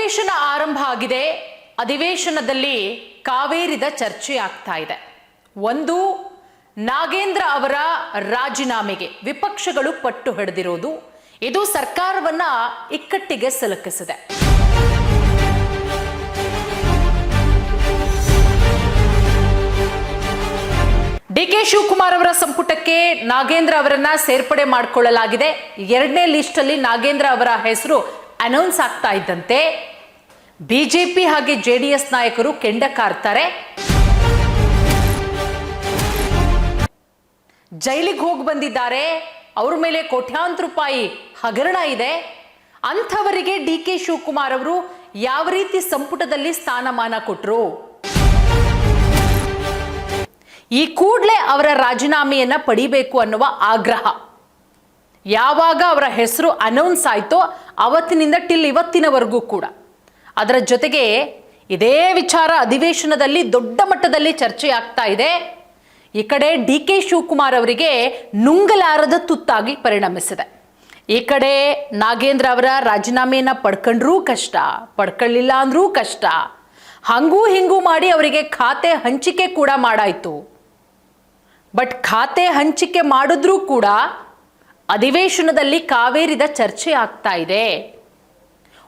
ಅಧಿವೇಶನ ಆರಂಭ ಆಗಿದೆ. ಅಧಿವೇಶನದಲ್ಲಿ ಕಾವೇರಿದ ಚರ್ಚೆ ಆಗ್ತಾ ಇದೆ. ಒಂದು, ನಾಗೇಂದ್ರ ಅವರ ರಾಜೀನಾಮೆಗೆ ವಿಪಕ್ಷಗಳು ಪಟ್ಟು ಹಿಡಿದಿರೋದು, ಇದು ಸರ್ಕಾರವನ್ನ ಇಕ್ಕಟ್ಟಿಗೆ ಸಿಲುಕಿಸಿದೆ. ಡಿ.ಕೆ. ಶಿವಕುಮಾರ್ ಅವರ ಸಂಪುಟಕ್ಕೆ ನಾಗೇಂದ್ರ ಅವರನ್ನ ಸೇರ್ಪಡೆ ಮಾಡಿಕೊಳ್ಳಲಾಗಿದೆ. 2ನೇ ಲಿಸ್ಟ್ ಅಲ್ಲಿ ನಾಗೇಂದ್ರ ಅವರ ಹೆಸರು ಅನೌನ್ಸ್ ಆಗ್ತಾ ಇದ್ದಂತೆ ಬಿಜೆಪಿ ಹಾಗೆ ಜೆಡಿಎಸ್ ನಾಯಕರು ಕೆಂಡ ಕಾರ್ತಾರೆ. ಜೈಲಿಗೆ ಹೋಗಿ ಬಂದಿದ್ದಾರೆ, ಅವ್ರ ಮೇಲೆ ಕೋಟ್ಯಾಂತರ ರೂಪಾಯಿ ಹಗರಣ ಇದೆ. ಅಂಥವರಿಗೆ ಡಿ.ಕೆ. ಶಿವಕುಮಾರ್ ಅವರು ಯಾವ ರೀತಿ ಸಂಪುಟದಲ್ಲಿ ಸ್ಥಾನಮಾನ ಕೊಟ್ಟರು? ಈ ಕೂಡಲೇ ಅವರ ರಾಜೀನಾಮೆಯನ್ನ ಪಡಿಬೇಕು ಅನ್ನುವ ಆಗ್ರಹ. ಯಾವಾಗ ಅವರ ಹೆಸರು ಅನೌನ್ಸ್ ಆಯ್ತೋ ಅವತ್ತಿನಿಂದ ಟಿಲ್ ಇವತ್ತಿನವರೆಗೂ ಕೂಡ. ಅದರ ಜೊತೆಗೆ ಇದೇ ವಿಚಾರ ಅಧಿವೇಶನದಲ್ಲಿ ದೊಡ್ಡ ಮಟ್ಟದಲ್ಲಿ ಚರ್ಚೆ ಆಗ್ತಾ ಇದೆ. ಈ ಕಡೆ ಡಿ.ಕೆ. ಶಿವಕುಮಾರ್ ಅವರಿಗೆ ನುಂಗಲಾರದ ತುತ್ತಾಗಿ ಪರಿಣಮಿಸಿದೆ. ಈ ಕಡೆ ನಾಗೇಂದ್ರ ಅವರ ರಾಜೀನಾಮೆಯನ್ನ ಪಡ್ಕೊಂಡ್ರೂ ಕಷ್ಟ, ಪಡ್ಕೊಳ್ಳಿಲ್ಲ ಅಂದ್ರೂ ಕಷ್ಟ. ಹಂಗೂ ಹಿಂಗೂ ಮಾಡಿ ಅವರಿಗೆ ಖಾತೆ ಹಂಚಿಕೆ ಕೂಡ ಮಾಡಾಯ್ತು. ಬಟ್ ಖಾತೆ ಹಂಚಿಕೆ ಮಾಡಿದ್ರೂ ಕೂಡ ಅಧಿವೇಶನದಲ್ಲಿ ಕಾವೇರಿದ ಚರ್ಚೆ ಆಗ್ತಾ ಇದೆ.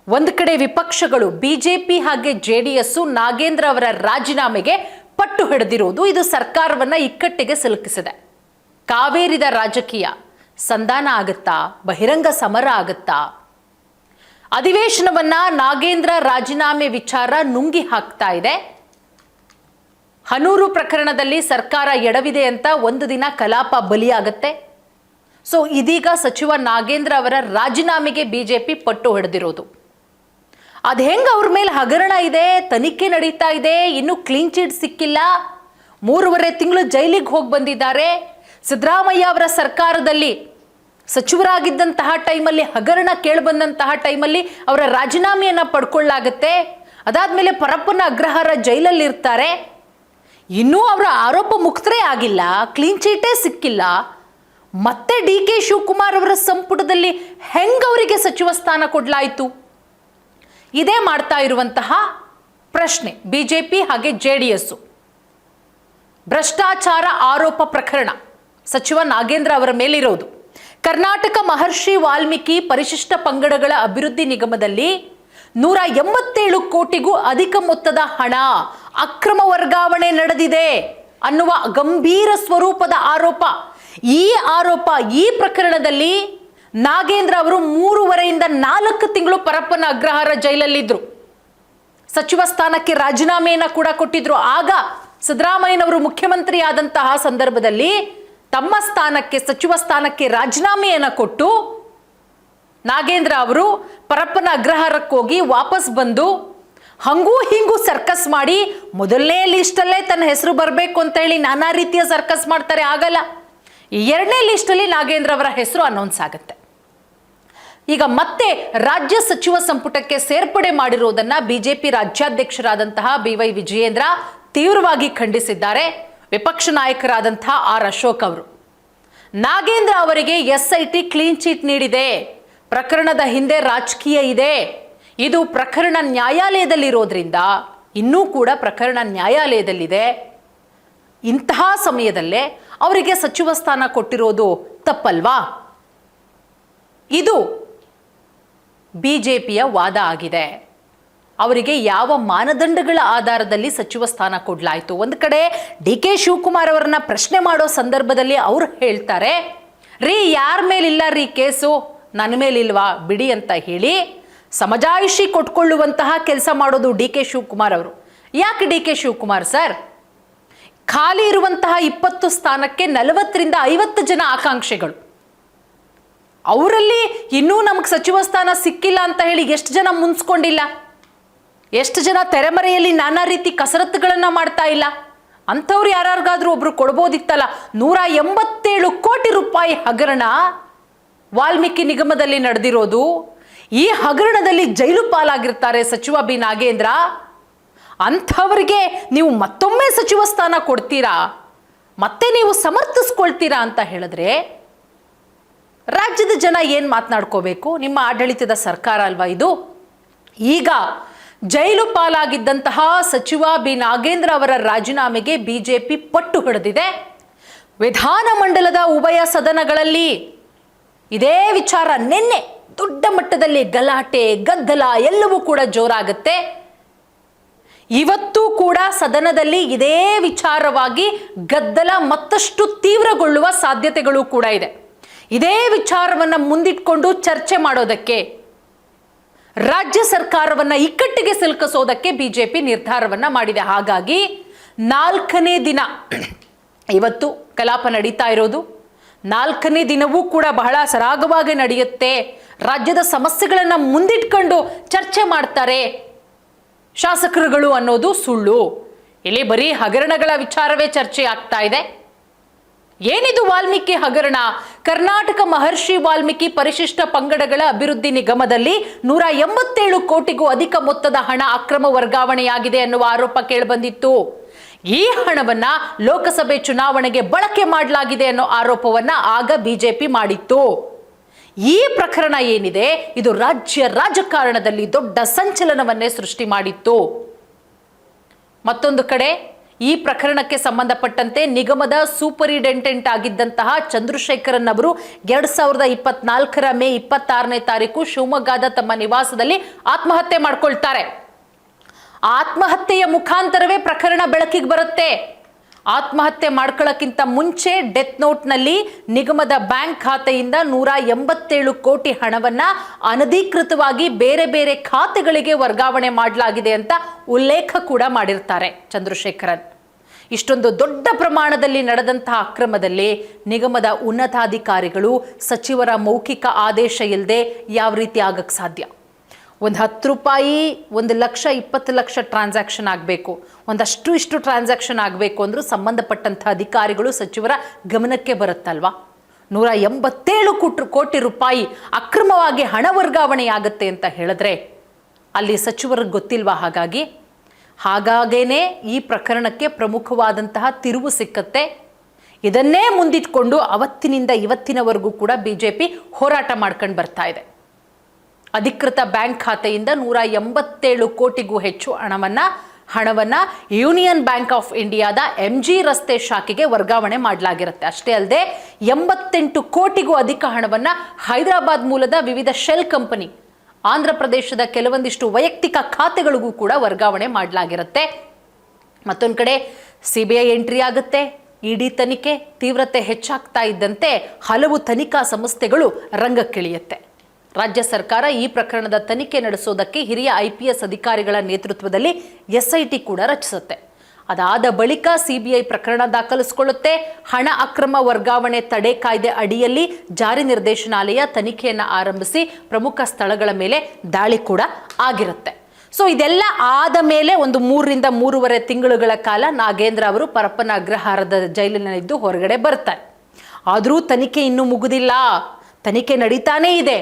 ಒಂದು ಕಡೆ ವಿಪಕ್ಷಗಳು ಬಿಜೆಪಿ ಹಾಗೆ ಜೆಡಿಎಸ್ ನಾಗೇಂದ್ರ ಅವರ ರಾಜೀನಾಮೆಗೆ ಪಟ್ಟು ಹಿಡಿದಿರುವುದು, ಇದು ಸರ್ಕಾರವನ್ನ ಇಕ್ಕಟ್ಟಿಗೆ ಸಿಲುಕಿಸಿದೆ. ಕಾವೇರಿದ ರಾಜಕೀಯ ಸಂಧಾನ ಆಗುತ್ತಾ? ಬಹಿರಂಗ ಸಮರ ಆಗುತ್ತಾ? ಅಧಿವೇಶನವನ್ನ ನಾಗೇಂದ್ರ ರಾಜೀನಾಮೆ ವಿಚಾರ ನುಂಗಿ ಹಾಕ್ತಾ ಇದೆ. ಹನೂರು ಪ್ರಕರಣದಲ್ಲಿ ಸರ್ಕಾರ ಎಡವಿದೆ ಅಂತ ಒಂದು ದಿನ ಕಲಾಪ ಬಲಿಯಾಗತ್ತೆ. ಸೊ ಇದೀಗ ಸಚಿವ ನಾಗೇಂದ್ರ ಅವರ ರಾಜೀನಾಮೆಗೆ ಬಿಜೆಪಿ ಪಟ್ಟು ಹಿಡಿದಿರೋದು. ಅದು ಹೆಂಗೆ ಅವ್ರ ಮೇಲೆ ಹಗರಣ ಇದೆ, ತನಿಖೆ ನಡೀತಾ ಇದೆ, ಇನ್ನೂ ಕ್ಲೀನ್ ಚಿಟ್ ಸಿಕ್ಕಿಲ್ಲ, 3.5 ತಿಂಗಳು ಜೈಲಿಗೆ ಹೋಗಿ ಬಂದಿದ್ದಾರೆ. ಸಿದ್ದರಾಮಯ್ಯ ಅವರ ಸರ್ಕಾರದಲ್ಲಿ ಸಚಿವರಾಗಿದ್ದಂತಹ ಟೈಮಲ್ಲಿ ಹಗರಣ ಕೇಳಿಬಂದಂತಹ ಟೈಮಲ್ಲಿ ಅವರ ರಾಜೀನಾಮೆಯನ್ನು ಪಡ್ಕೊಳ್ಳಾಗತ್ತೆ. ಅದಾದ್ಮೇಲೆ ಪರಪ್ಪನ ಅಗ್ರಹಾರ ಜೈಲಲ್ಲಿ ಇರ್ತಾರೆ. ಇನ್ನೂ ಅವರ ಆರೋಪ ಮುಕ್ತರೇ ಆಗಿಲ್ಲ, ಕ್ಲೀನ್ ಚೀಟೇ ಸಿಕ್ಕಿಲ್ಲ. ಮತ್ತೆ ಡಿ.ಕೆ. ಶಿವಕುಮಾರ್ ಅವರ ಸಂಪುಟದಲ್ಲಿ ಹೆಂಗವರಿಗೆ ಸಚಿವ ಸ್ಥಾನ ಕೊಡ್ಲಾಯಿತು? ಇದೇ ಮಾಡ್ತಾ ಇರುವಂತಹ ಪ್ರಶ್ನೆ ಬಿಜೆಪಿ ಹಾಗೆ ಜೆಡಿಎಸ್. ಭ್ರಷ್ಟಾಚಾರ ಆರೋಪ ಪ್ರಕರಣ ಸಚಿವ ನಾಗೇಂದ್ರ ಅವರ ಮೇಲಿರೋದು. ಕರ್ನಾಟಕ ಮಹರ್ಷಿ ವಾಲ್ಮೀಕಿ ಪರಿಶಿಷ್ಟ ಪಂಗಡಗಳ ಅಭಿವೃದ್ಧಿ ನಿಗಮದಲ್ಲಿ 187 ಕೋಟಿಗೂ ಅಧಿಕ ಮೊತ್ತದ ಹಣ ಅಕ್ರಮ ವರ್ಗಾವಣೆ ನಡೆದಿದೆ ಅನ್ನುವ ಗಂಭೀರ ಸ್ವರೂಪದ ಆರೋಪ. ಈ ಪ್ರಕರಣದಲ್ಲಿ ನಾಗೇಂದ್ರ ಅವರು 3.5 ರಿಂದ 4 ತಿಂಗಳು ಪರಪ್ಪನ ಅಗ್ರಹಾರ ಜೈಲಲ್ಲಿದ್ರು. ಸಚಿವ ಸ್ಥಾನಕ್ಕೆ ರಾಜೀನಾಮೆಯನ್ನ ಕೂಡ ಕೊಟ್ಟಿದ್ರು. ಆಗ ಸಿದ್ದರಾಮಯ್ಯನವರು ಮುಖ್ಯಮಂತ್ರಿ ಆದಂತಹ ಸಂದರ್ಭದಲ್ಲಿ ತಮ್ಮ ಸ್ಥಾನಕ್ಕೆ, ಸಚಿವ ಸ್ಥಾನಕ್ಕೆ ರಾಜೀನಾಮೆಯನ್ನ ಕೊಟ್ಟು ನಾಗೇಂದ್ರ ಅವರು ಪರಪ್ಪನ ಅಗ್ರಹಾರಕ್ಕೆ ಹೋಗಿ ವಾಪಸ್ ಬಂದು ಹಂಗೂ ಹಿಂಗೂ ಸರ್ಕಸ್ ಮಾಡಿ ಮೊದಲನೇ ಲಿಸ್ಟಲ್ಲೇ ತನ್ನ ಹೆಸರು ಬರಬೇಕು ಅಂತ ಹೇಳಿ ನಾನಾ ರೀತಿಯ ಸರ್ಕಸ್ ಮಾಡ್ತಾರೆ. ಆಗಲ್ಲ. ಈ 2ನೇ ಲಿಸ್ಟಲ್ಲಿ ನಾಗೇಂದ್ರ ಅವರ ಹೆಸರು ಅನೌನ್ಸ್ ಆಗುತ್ತೆ. ಈಗ ಮತ್ತೆ ರಾಜ್ಯ ಸಚಿವ ಸಂಪುಟಕ್ಕೆ ಸೇರ್ಪಡೆ ಮಾಡಿರುವುದನ್ನ ಬಿಜೆಪಿ ರಾಜ್ಯಾಧ್ಯಕ್ಷರಾದಂತಹ ಬಿ.ವೈ. ವಿಜಯೇಂದ್ರ ತೀವ್ರವಾಗಿ ಖಂಡಿಸಿದ್ದಾರೆ. ವಿಪಕ್ಷ ನಾಯಕರಾದಂತಹ ಆರ್ ಅಶೋಕ್ ಅವರು ನಾಗೇಂದ್ರ ಅವರಿಗೆ SIT ಕ್ಲೀನ್ ಚೀಟ್ ನೀಡಿದೆ, ಪ್ರಕರಣದ ಹಿಂದೆ ರಾಜಕೀಯ ಇದೆ, ಇದು ಪ್ರಕರಣ ನ್ಯಾಯಾಲಯದಲ್ಲಿರೋದ್ರಿಂದ, ಇನ್ನೂ ಕೂಡ ಪ್ರಕರಣ ನ್ಯಾಯಾಲಯದಲ್ಲಿದೆ, ಇಂತಹ ಸಮಯದಲ್ಲೇ ಅವರಿಗೆ ಸಚಿವ ಸ್ಥಾನ ಕೊಟ್ಟಿರೋದು ತಪ್ಪಲ್ವಾ? ಇದು ಬಿಜೆಪಿಯ ವಾದ ಆಗಿದೆ. ಅವರಿಗೆ ಯಾವ ಮಾನದಂಡಗಳ ಆಧಾರದಲ್ಲಿ ಸಚಿವ ಸ್ಥಾನ ಕೊಡಲಾಯಿತು? ಒಂದು ಕಡೆ ಡಿ.ಕೆ. ಶಿವಕುಮಾರ್ ಅವರನ್ನ ಪ್ರಶ್ನೆ ಮಾಡೋ ಸಂದರ್ಭದಲ್ಲಿ ಅವ್ರು ಹೇಳ್ತಾರೆ, ರೀ ಯಾರ ಮೇಲಿಲ್ಲ ರೀ ಕೇಸು, ನನ್ನ ಮೇಲಿಲ್ವಾ ಬಿಡಿ ಅಂತ ಹೇಳಿ ಸಮಜಾಯಿಷಿ ಕೊಟ್ಕೊಳ್ಳುವಂತಹ ಕೆಲಸ ಮಾಡೋದು ಡಿ.ಕೆ. ಶಿವಕುಮಾರ್ ಅವರು. ಯಾಕೆ ಡಿ.ಕೆ. ಶಿವಕುಮಾರ್ ಸರ್? ಖಾಲಿ ಇರುವಂತಹ 20 ಸ್ಥಾನಕ್ಕೆ 40 ರಿಂದ 50 ಜನ ಆಕಾಂಕ್ಷಿಗಳು. ಅವರಲ್ಲಿ ಇನ್ನೂ ನಮಗೆ ಸಚಿವ ಸ್ಥಾನ ಸಿಕ್ಕಿಲ್ಲ ಅಂತ ಹೇಳಿ ಎಷ್ಟು ಜನ ಮುನ್ಸ್ಕೊಂಡಿಲ್ಲ? ಎಷ್ಟು ಜನ ತೆರೆಮರೆಯಲ್ಲಿ ನಾನಾ ರೀತಿ ಕಸರತ್ತುಗಳನ್ನ ಮಾಡ್ತಾ ಇಲ್ಲ? ಅಂಥವ್ರು ಯಾರಿಗಾದ್ರೂ ಒಬ್ರು ಕೊಡ್ಬೋದಿತ್ತಲ್ಲ. 187 ಕೋಟಿ ರೂಪಾಯಿ ಹಗರಣ ವಾಲ್ಮೀಕಿ ನಿಗಮದಲ್ಲಿ ನಡೆದಿರೋದು. ಈ ಹಗರಣದಲ್ಲಿ ಜೈಲು ಪಾಲಾಗಿರ್ತಾರೆ ಸಚಿವ ಬಿ ನಾಗೇಂದ್ರ. ಅಂಥವರಿಗೆ ನೀವು ಮತ್ತೊಮ್ಮೆ ಸಚಿವ ಸ್ಥಾನ ಕೊಡ್ತೀರಾ, ಮತ್ತೆ ನೀವು ಸಮರ್ಥಿಸ್ಕೊಳ್ತೀರಾ ಅಂತ ಹೇಳಿದ್ರೆ ರಾಜ್ಯದ ಜನ ಏನು ಮಾತನಾಡ್ಕೋಬೇಕು? ನಿಮ್ಮ ಆಡಳಿತದ ಸರ್ಕಾರ ಅಲ್ವಾ ಇದು? ಈಗ ಜೈಲು ಪಾಲಾಗಿದ್ದಂತಹ ಸಚಿವ ಬಿ ನಾಗೇಂದ್ರ ಅವರ ರಾಜೀನಾಮೆಗೆ ಬಿಜೆಪಿ ಪಟ್ಟು ಹಿಡಿದಿದೆ. ವಿಧಾನಮಂಡಲದ ಉಭಯ ಸದನಗಳಲ್ಲಿ ಇದೇ ವಿಚಾರ ನಿನ್ನೆ ದೊಡ್ಡ ಮಟ್ಟದಲ್ಲಿ ಗಲಾಟೆ ಗದ್ದಲ ಎಲ್ಲವೂ ಕೂಡ ಜೋರಾಗುತ್ತೆ. ಇವತ್ತು ಕೂಡ ಸದನದಲ್ಲಿ ಇದೇ ವಿಚಾರವಾಗಿ ಗದ್ದಲ ಮತ್ತಷ್ಟು ತೀವ್ರಗೊಳ್ಳುವ ಸಾಧ್ಯತೆಗಳು ಕೂಡ ಇದೆ. ಇದೇ ವಿಚಾರವನ್ನು ಮುಂದಿಟ್ಕೊಂಡು ಚರ್ಚೆ ಮಾಡೋದಕ್ಕೆ, ರಾಜ್ಯ ಸರ್ಕಾರವನ್ನ ಇಕ್ಕಟ್ಟಿಗೆ ಸಿಲುಕಿಸೋದಕ್ಕೆ ಬಿಜೆಪಿ ನಿರ್ಧಾರವನ್ನ ಮಾಡಿದೆ. ಹಾಗಾಗಿ 4ನೇ ದಿನ ಇವತ್ತು ಕಲಾಪ ನಡೀತಾ ಇರೋದು. 4ನೇ ದಿನವೂ ಕೂಡ ಬಹಳ ಸರಾಗವಾಗಿ ನಡೆಯುತ್ತೆ. ರಾಜ್ಯದ ಸಮಸ್ಯೆಗಳನ್ನು ಮುಂದಿಟ್ಕೊಂಡು ಚರ್ಚೆ ಮಾಡ್ತಾರೆ ಶಾಸಕರುಗಳು ಅನ್ನೋದು ಸುಳ್ಳು. ಇಲ್ಲಿ ಬರೀ ಹಗರಣಗಳ ವಿಚಾರವೇ ಚರ್ಚೆ ಆಗ್ತಾ ಇದೆ. ಏನಿದು ವಾಲ್ಮೀಕಿ ಹಗರಣ? ಕರ್ನಾಟಕ ಮಹರ್ಷಿ ವಾಲ್ಮೀಕಿ ಪರಿಶಿಷ್ಟ ಪಂಗಡಗಳ ಅಭಿವೃದ್ಧಿ ನಿಗಮದಲ್ಲಿ 187 ಕೋಟಿಗೂ ಅಧಿಕ ಮೊತ್ತದ ಹಣ ಅಕ್ರಮ ವರ್ಗಾವಣೆಯಾಗಿದೆ ಎನ್ನುವ ಆರೋಪ ಕೇಳಿಬಂದಿತ್ತು. ಈ ಹಣವನ್ನ ಲೋಕಸಭೆ ಚುನಾವಣೆಗೆ ಬಳಕೆ ಮಾಡಲಾಗಿದೆ ಅನ್ನೋ ಆರೋಪವನ್ನ ಆಗ ಬಿಜೆಪಿ ಮಾಡಿತ್ತು. ಈ ಪ್ರಕರಣ ಏನಿದೆ ಇದು ರಾಜ್ಯ ರಾಜಕಾರಣದಲ್ಲಿ ದೊಡ್ಡ ಸಂಚಲನವನ್ನೇ ಸೃಷ್ಟಿ ಮಾಡಿತ್ತು. ಮತ್ತೊಂದು ಕಡೆ ಈ ಪ್ರಕರಣಕ್ಕೆ ಸಂಬಂಧಪಟ್ಟಂತೆ ನಿಗಮದ ಸೂಪರಿಂಟೆಂಡೆಂಟ್ ಆಗಿದ್ದಂತಹ ಚಂದ್ರಶೇಖರನ್ ಅವರು 2024 ಮೇ 26ನೇ ತಾರೀಕು ಶಿವಮೊಗ್ಗದ ತಮ್ಮ ನಿವಾಸದಲ್ಲಿ ಆತ್ಮಹತ್ಯೆ ಮಾಡ್ಕೊಳ್ತಾರೆ. ಆತ್ಮಹತ್ಯೆಯ ಮುಖಾಂತರವೇ ಪ್ರಕರಣ ಬೆಳಕಿಗೆ ಬರುತ್ತೆ. ಆತ್ಮಹತ್ಯೆ ಮಾಡ್ಕೊಳ್ಳೋಕ್ಕಿಂತ ಮುಂಚೆ ಡೆತ್ ನೋಟ್ನಲ್ಲಿ ನಿಗಮದ ಬ್ಯಾಂಕ್ ಖಾತೆಯಿಂದ 187 ಕೋಟಿ ಹಣವನ್ನ ಅನಧಿಕೃತವಾಗಿ ಬೇರೆ ಬೇರೆ ಖಾತೆಗಳಿಗೆ ವರ್ಗಾವಣೆ ಮಾಡಲಾಗಿದೆ ಅಂತ ಉಲ್ಲೇಖ ಕೂಡ ಮಾಡಿರ್ತಾರೆ ಚಂದ್ರಶೇಖರನ್. ಇಷ್ಟೊಂದು ದೊಡ್ಡ ಪ್ರಮಾಣದಲ್ಲಿ ನಡೆದಂತಹ ಅಕ್ರಮದಲ್ಲಿ ನಿಗಮದ ಉನ್ನತಾಧಿಕಾರಿಗಳು ಸಚಿವರ ಮೌಖಿಕ ಆದೇಶ ಇಲ್ಲದೆ ಯಾವ ರೀತಿ ಆಗಕ್ಕೆ ಸಾಧ್ಯ? ಒಂದು 10 ರೂಪಾಯಿ 1 ಲಕ್ಷ 20 ಲಕ್ಷ ಟ್ರಾನ್ಸಾಕ್ಷನ್ ಆಗಬೇಕು, ಇಷ್ಟು ಟ್ರಾನ್ಸಾಕ್ಷನ್ ಆಗಬೇಕು ಅಂದರೂ ಸಂಬಂಧಪಟ್ಟಂಥ ಅಧಿಕಾರಿಗಳು ಸಚಿವರ ಗಮನಕ್ಕೆ ಬರುತ್ತಲ್ವಾ? 187 ಕೋಟಿ ರೂಪಾಯಿ ಅಕ್ರಮವಾಗಿ ಹಣ ವರ್ಗಾವಣೆಯಾಗುತ್ತೆ ಅಂತ ಹೇಳಿದ್ರೆ ಅಲ್ಲಿ ಸಚಿವರಿಗೆ ಗೊತ್ತಿಲ್ವಾ? ಹಾಗಾಗೇನೆ ಈ ಪ್ರಕರಣಕ್ಕೆ ಪ್ರಮುಖವಾದಂತಹ ತಿರುವು ಸಿಕ್ಕತ್ತೆ. ಇದನ್ನೇ ಮುಂದಿಟ್ಕೊಂಡು ಅವತ್ತಿನಿಂದ ಇವತ್ತಿನವರೆಗೂ ಕೂಡ ಬಿಜೆಪಿ ಹೋರಾಟ ಮಾಡ್ಕೊಂಡು ಬರ್ತಾ ಇದೆ. ಅಧಿಕೃತ ಬ್ಯಾಂಕ್ ಖಾತೆಯಿಂದ 187 ಕೋಟಿಗೂ ಹೆಚ್ಚು ಹಣವನ್ನ ಯೂನಿಯನ್ ಬ್ಯಾಂಕ್ ಆಫ್ ಇಂಡಿಯಾದ MG ರಸ್ತೆ ಶಾಖೆಗೆ ವರ್ಗಾವಣೆ ಮಾಡಲಾಗಿರುತ್ತೆ. ಅಷ್ಟೇ ಅಲ್ಲದೆ 88 ಕೋಟಿಗೂ ಅಧಿಕ ಹಣವನ್ನ ಹೈದರಾಬಾದ್ ಮೂಲದ ವಿವಿಧ ಶೆಲ್ ಕಂಪನಿ, ಆಂಧ್ರ ಪ್ರದೇಶದ ಕೆಲವೊಂದಿಷ್ಟು ವೈಯಕ್ತಿಕ ಖಾತೆಗಳಿಗೂ ಕೂಡ ವರ್ಗಾವಣೆ ಮಾಡಲಾಗಿರುತ್ತೆ. ಮತ್ತೊಂದು ಕಡೆ CBI ಎಂಟ್ರಿ ಆಗುತ್ತೆ. ಇಡಿ ತನಿಖೆ ತೀವ್ರತೆ ಹೆಚ್ಚಾಗ್ತಾ ಇದ್ದಂತೆ ಹಲವು ತನಿಖಾ ಸಂಸ್ಥೆಗಳು ರಂಗಕ್ಕಿಳಿಯುತ್ತೆ. ರಾಜ್ಯ ಸರ್ಕಾರ ಈ ಪ್ರಕರಣದ ತನಿಖೆ ನಡೆಸೋದಕ್ಕೆ ಹಿರಿಯ IPS ಅಧಿಕಾರಿಗಳ ನೇತೃತ್ವದಲ್ಲಿ SIT ಕೂಡ ರಚಿಸುತ್ತೆ. ಅದಾದ ಬಳಿಕ CBI ಪ್ರಕರಣ ದಾಖಲಿಸಿಕೊಳ್ಳುತ್ತೆ. ಹಣ ಅಕ್ರಮ ವರ್ಗಾವಣೆ ತಡೆ ಕಾಯ್ದೆ ಅಡಿಯಲ್ಲಿ ಜಾರಿ ನಿರ್ದೇಶನಾಲಯ ತನಿಖೆಯನ್ನು ಆರಂಭಿಸಿ ಪ್ರಮುಖ ಸ್ಥಳಗಳ ಮೇಲೆ ದಾಳಿ ಕೂಡ ಆಗಿರುತ್ತೆ. ಸೊ ಇದೆಲ್ಲ ಆದ ಮೇಲೆ ಒಂದು 3 ರಿಂದ 3.5 ತಿಂಗಳುಗಳ ಕಾಲ ನಾಗೇಂದ್ರ ಅವರು ಪರಪ್ಪನ ಅಗ್ರಹಾರದ ಜೈಲಿನಲ್ಲಿದ್ದು ಹೊರಗಡೆ ಬರ್ತಾರೆ. ಆದರೂ ತನಿಖೆ ಇನ್ನೂ ಮುಗುದಿಲ್ಲ, ತನಿಖೆ ನಡೀತಾನೇ ಇದೆ.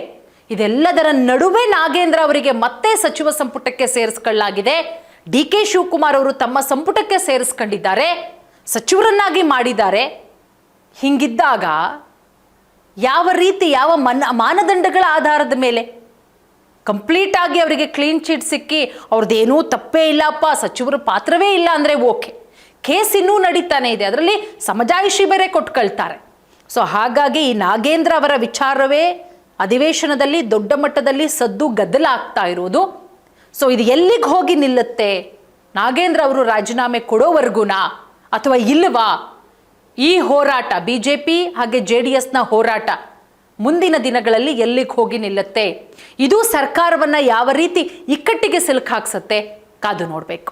ಇದೆಲ್ಲದರ ನಡುವೆ ನಾಗೇಂದ್ರ ಅವರಿಗೆ ಮತ್ತೆ ಸಚಿವ ಸಂಪುಟಕ್ಕೆ ಸೇರಿಸಿಕೊಳ್ಳಲಾಗಿದೆ. DK ಶಿವಕುಮಾರ್ ಅವರು ತಮ್ಮ ಸಂಪುಟಕ್ಕೆ ಸೇರಿಸ್ಕೊಂಡಿದ್ದಾರೆ, ಸಚಿವರನ್ನಾಗಿ ಮಾಡಿದ್ದಾರೆ. ಹಿಂಗಿದ್ದಾಗ ಯಾವ ರೀತಿ ಯಾವ ಮಾನದಂಡಗಳ ಆಧಾರದ ಮೇಲೆ ಕಂಪ್ಲೀಟ್ ಆಗಿ ಅವರಿಗೆ ಕ್ಲೀನ್ ಚೀಟ್ ಸಿಕ್ಕಿ ಅವ್ರದ್ದೇನೂ ತಪ್ಪೇ ಇಲ್ಲಪ್ಪ, ಸಚಿವರ ಪಾತ್ರವೇ ಇಲ್ಲ ಅಂದರೆ ಓಕೆ, ಕೇಸ್ ಇನ್ನೂ ನಡೀತಾನೆ ಇದೆ, ಅದರಲ್ಲಿ ಸಮಜಾಯಿಷಿ ಬೇರೆ ಕೊಟ್ಕೊಳ್ತಾರೆ. ಸೊ ಹಾಗಾಗಿ ಈ ನಾಗೇಂದ್ರ ಅವರ ವಿಚಾರವೇ ಅಧಿವೇಶನದಲ್ಲಿ ದೊಡ್ಡ ಮಟ್ಟದಲ್ಲಿ ಸದ್ದು ಗದ್ದಲ ಆಗ್ತಾ ಇರೋದು. ಸೊ ಇದು ಎಲ್ಲಿಗೆ ಹೋಗಿ ನಿಲ್ಲುತ್ತೆ? ನಾಗೇಂದ್ರ ಅವರು ರಾಜೀನಾಮೆ ಕೊಡೋವರೆಗೂನಾ ಅಥವಾ ಇಲ್ಲವಾ? ಈ ಹೋರಾಟ ಬಿಜೆಪಿ ಹಾಗೆ JDSನ ಹೋರಾಟ ಮುಂದಿನ ದಿನಗಳಲ್ಲಿ ಎಲ್ಲಿಗೆ ಹೋಗಿ ನಿಲ್ಲುತ್ತೆ? ಇದು ಸರ್ಕಾರವನ್ನ ಯಾವ ರೀತಿ ಇಕ್ಕಟ್ಟಿಗೆ ಸಿಲುಕಾಕ್ಸತ್ತೆ? ಕಾದು ನೋಡಬೇಕು.